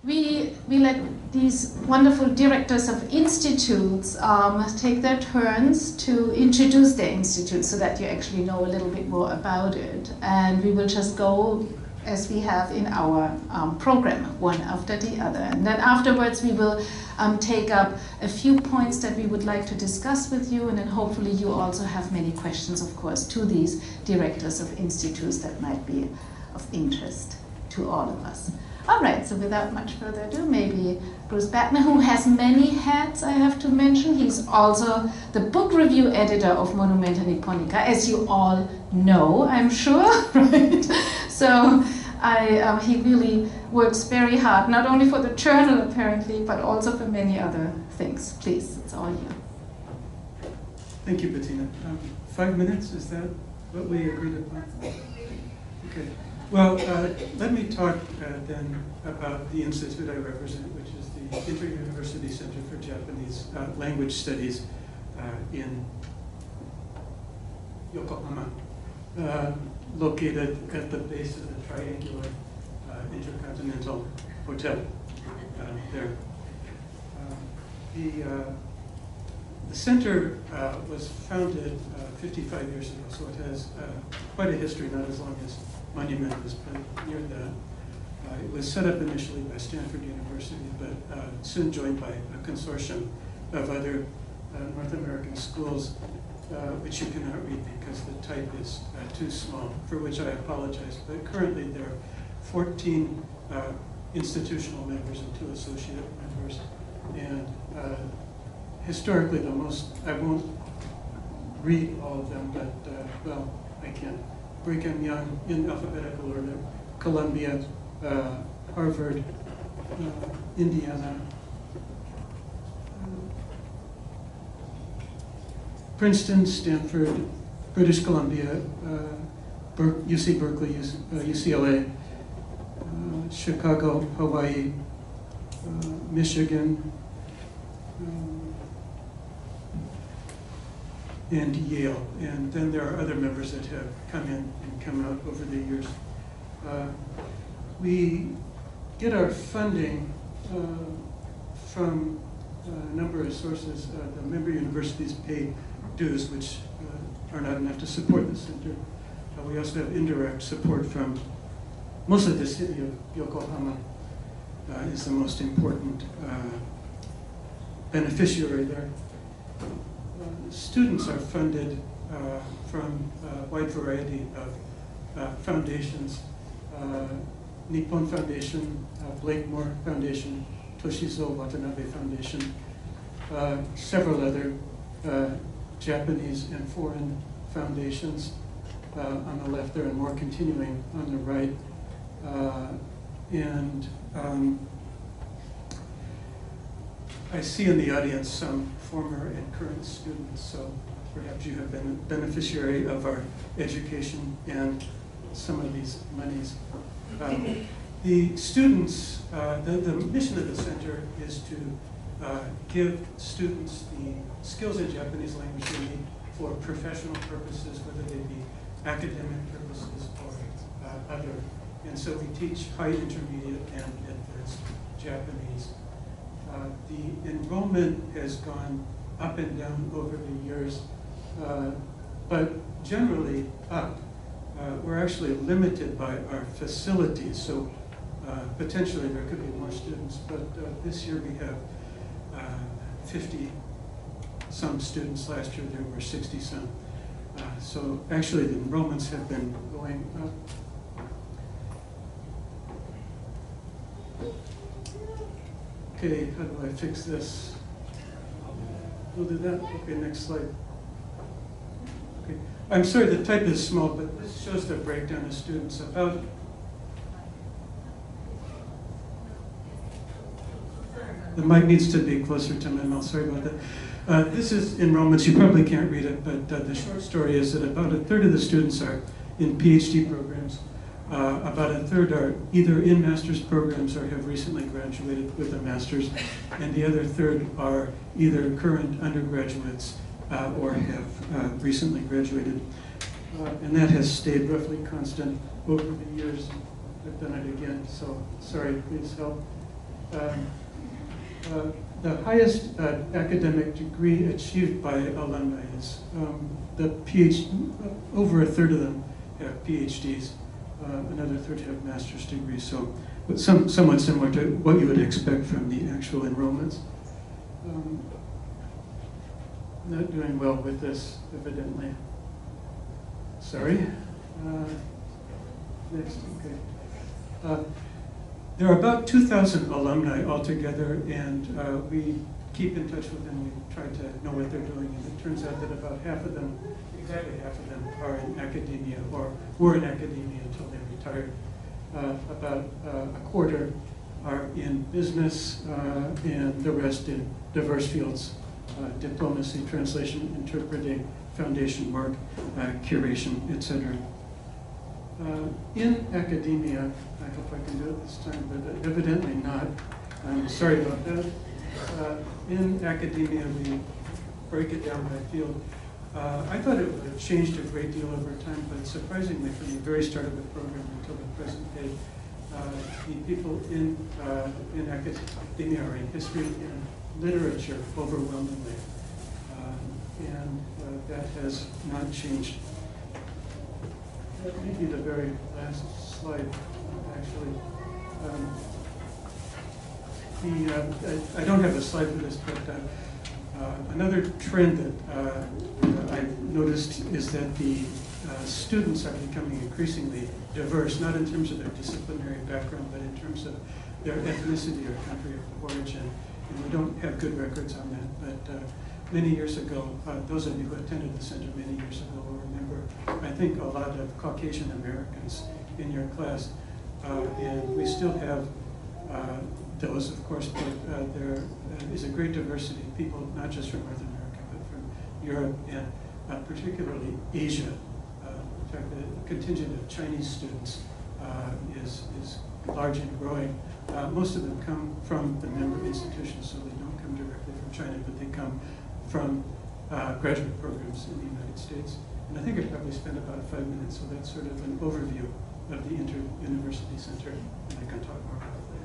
we let these wonderful directors of institutes take their turns to introduce their institutes so that you actually know a little bit more about it. And we will just go as we have in our program, one after the other. And then afterwards we will take up a few points that we would like to discuss with you, and then hopefully you also have many questions, of course, to these directors of institutes that might be of interest to all of us. All right, so without much further ado, maybe Bruce BATTEN, who has many hats, I have to mention. He's also the book review editor of Monumenta Nipponica, as you all know, I'm sure, right? So he really works very hard, not only for the journal, apparently, but also for many other things. Please, it's all you. Thank you, Bettina. 5 minutes, is that what we agreed upon? Okay. Well, let me talk then about the institute I represent, which is the Inter-University Center for Japanese Language Studies in Yokohama, located at the base of the triangular Intercontinental Hotel there. The center was founded 55 years ago, so it has quite a history, not as long as Monumenta was, but near that. It was set up initially by Stanford University, but soon joined by a consortium of other North American schools, which you cannot read because the type is too small, for which I apologize. But currently there are 14 institutional members and 2 associate members. And historically the most, I won't read all of them, but well, I can. Brigham Young in alphabetical order, Columbia, Harvard, Indiana, Princeton, Stanford, British Columbia, UC Berkeley, UCLA, Chicago, Hawaii, Michigan, and Yale. And then there are other members that have come in and come out over the years. We get our funding from a number of sources. The member universities pay dues, which are not enough to support the center. We also have indirect support from mostly the city of Yokohama is the most important beneficiary there. Students are funded from a wide variety of foundations. Nippon Foundation, Blakemore Foundation, Toshizo Watanabe Foundation, several other Japanese and foreign foundations on the left there, and more continuing on the right. I see in the audience some former and current students, so perhaps you have been a beneficiary of our education and some of these monies. The students, the mission of the center is to give students the skills in Japanese language they need for professional purposes, whether they be academic purposes or other. And so we teach high, intermediate, and advanced Japanese. The enrollment has gone up and down over the years, but generally up. We're actually limited by our facilities, so potentially there could be more students, but this year we have 50-some students. Last year there were 60-some. So actually the enrollments have been going up. Okay, how do I fix this? We'll do that. Okay, next slide. Okay, I'm sorry, the type is small, but this shows the breakdown of students. About the mic needs to be closer to my mouth. Sorry about that. This is enrollments. You probably can't read it, but the short story is that about 1/3 of the students are in PhD programs. About 1/3 are either in master's programs or have recently graduated with a master's, and the other 1/3 are either current undergraduates or have recently graduated. And that has stayed roughly constant over the years. I've done it again, so sorry, please help. the highest academic degree achieved by alumni is the PhD. Over a third of them have PhDs. Another third have master's degrees. So, somewhat similar to what you would expect from the actual enrollments. Not doing well with this, evidently. Sorry. Next, okay. There are about 2,000 alumni altogether, and we keep in touch with them. We try to know what they're doing, and it turns out that about half of them, exactly half of them, are in academia or were in academia until they retired. About a quarter are in business, and the rest in diverse fields: diplomacy, translation, interpreting, foundation work, curation, etc. In academia, I hope I can do it this time, but evidently not. I'm sorry about that. In academia, we break it down by field. I thought it would have changed a great deal over time, but surprisingly, from the very start of the program until the present day, the people in academia are in history and literature overwhelmingly. And that has not changed. That may be the very last slide, actually. I don't have a slide for this, but another trend that I've noticed is that the students are becoming increasingly diverse, not in terms of their disciplinary background, but in terms of their ethnicity or country of origin. And we don't have good records on that, but many years ago, those of you who attended the center many years ago will remember, I think, a lot of Caucasian Americans in your class. And we still have those, of course, but there is a great diversity of people, not just from North America, but from Europe and particularly Asia. In fact, the contingent of Chinese students is large and growing. Most of them come from the member institutions, so they don't come directly from China, but they come from graduate programs in the United States. And I think I probably spent about 5 minutes, so that's sort of an overview of the Inter-University Center, and I can talk more about that.